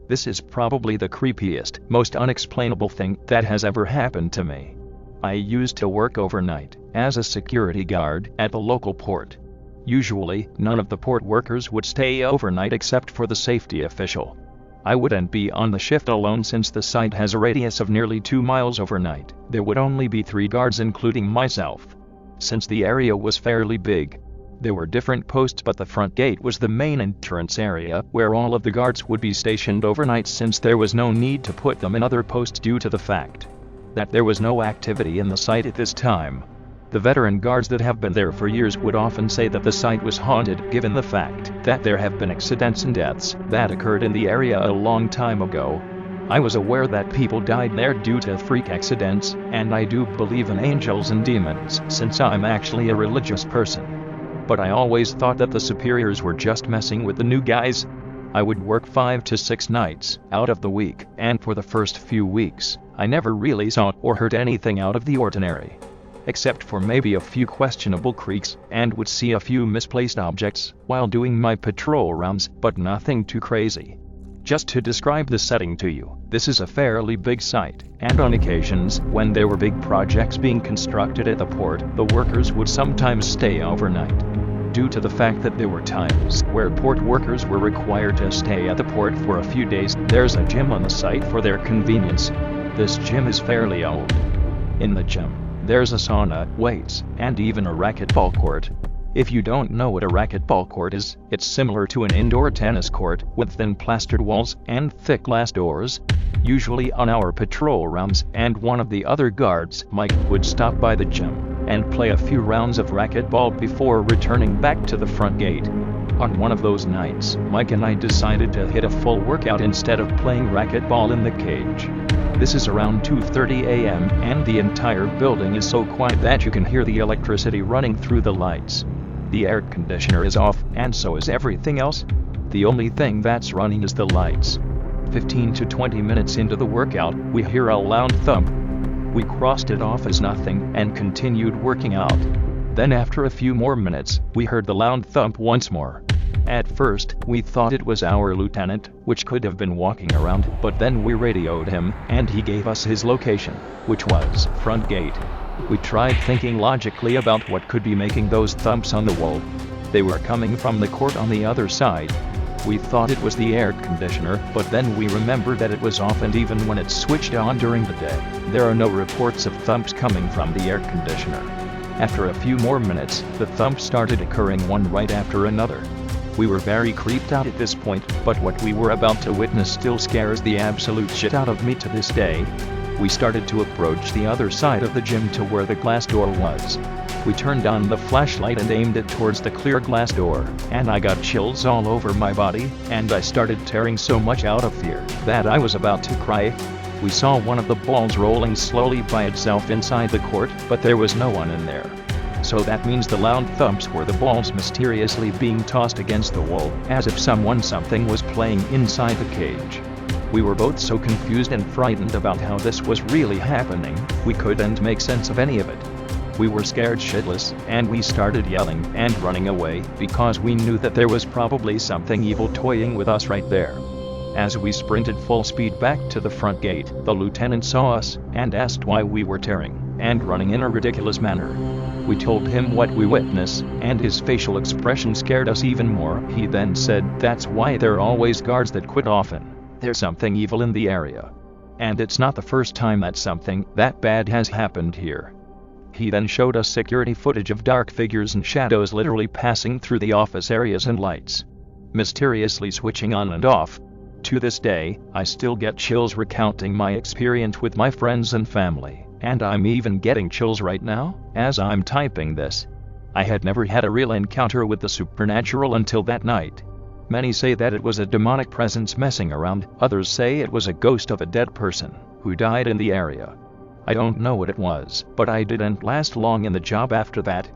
This is probably the creepiest, most unexplainable thing that has ever happened to me. I used to work overnight as a security guard at the local port. Usually, none of the port workers would stay overnight except for the safety official. I wouldn't be on the shift alone since the site has a radius of nearly 2 miles overnight. There would only be 3 guards including myself. Since the area was fairly big, there were different posts, but the front gate was the main entrance area where all of the guards would be stationed overnight, since there was no need to put them in other posts due to the fact that there was no activity in the site at this time. The veteran guards that have been there for years would often say that the site was haunted, given the fact that there have been accidents and deaths that occurred in the area a long time ago. I was aware that people died there due to freak accidents, and I do believe in angels and demons since I'm actually a religious person. But I always thought that the superiors were just messing with the new guys. I would work 5 to 6 nights out of the week, and for the first few weeks, I never really saw or heard anything out of the ordinary, except for maybe a few questionable creaks, and would see a few misplaced objects while doing my patrol rounds, but nothing too crazy. Just to describe the setting to you, this is a fairly big site, and on occasions, when there were big projects being constructed at the port, the workers would sometimes stay overnight. Due to the fact that there were times where port workers were required to stay at the port for a few days, there's a gym on the site for their convenience. This gym is fairly old. In the gym, there's a sauna, weights, and even a racquetball court. If you don't know what a racquetball court is, it's similar to an indoor tennis court with thin plastered walls and thick glass doors. Usually on our patrol rounds, and one of the other guards, Mike, would stop by the gym and play a few rounds of racquetball before returning back to the front gate. On one of those nights, Mike and I decided to hit a full workout instead of playing racquetball in the cage. This is around 2:30 a.m. and the entire building is so quiet that you can hear the electricity running through the lights. The air conditioner is off, and so is everything else. The only thing that's running is the lights. 15 to 20 minutes into the workout, we hear a loud thump. We crossed it off as nothing and continued working out. Then after a few more minutes, we heard the loud thump once more. At first, we thought it was our lieutenant, which could have been walking around, but then we radioed him, and he gave us his location, which was front gate. We tried thinking logically about what could be making those thumps on the wall. They were coming from the court on the other side. We thought it was the air conditioner, but then we remembered that it was off, and even when it's switched on during the day, there are no reports of thumps coming from the air conditioner. After a few more minutes, the thumps started occurring one right after another. We were very creeped out at this point, but what we were about to witness still scares the absolute shit out of me to this day. We started to approach the other side of the gym to where the glass door was. We turned on the flashlight and aimed it towards the clear glass door, and I got chills all over my body, and I started tearing so much out of fear that I was about to cry. We saw one of the balls rolling slowly by itself inside the court, but there was no one in there. So that means the loud thumps were the balls mysteriously being tossed against the wall, as if something was playing inside the cage. We were both so confused and frightened about how this was really happening, we couldn't make sense of any of it. We were scared shitless, and we started yelling and running away because we knew that there was probably something evil toying with us right there. As we sprinted full speed back to the front gate, the lieutenant saw us and asked why we were tearing and running in a ridiculous manner. We told him what we witnessed, and his facial expression scared us even more. He then said that's why there are always guards that quit often. There's something evil in the area. And it's not the first time that something that bad has happened here. He then showed us security footage of dark figures and shadows literally passing through the office areas and lights, mysteriously switching on and off. To this day, I still get chills recounting my experience with my friends and family, and I'm even getting chills right now as I'm typing this. I had never had a real encounter with the supernatural until that night. Many say that it was a demonic presence messing around, others say it was a ghost of a dead person who died in the area. I don't know what it was, but I didn't last long in the job after that.